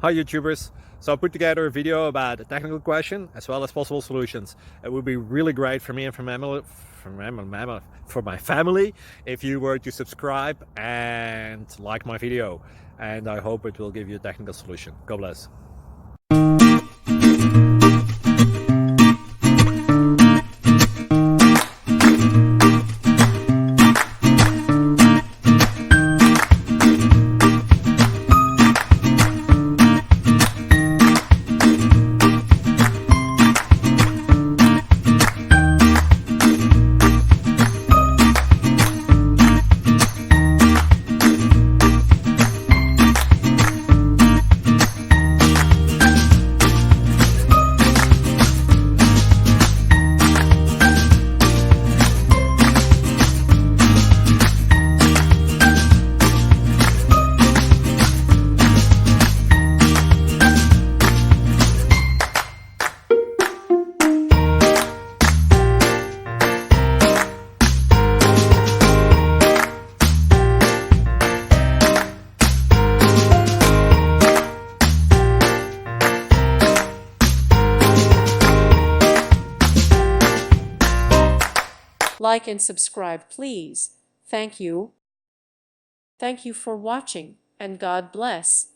Hi YouTubers! So I put together a video about a technical question as well as possible solutions. It would be really great for me and for my family if you were to subscribe and like my video, and I hope it will give you a technical solution. God bless. Like and subscribe, please. Thank you. Thank you for watching, and God bless.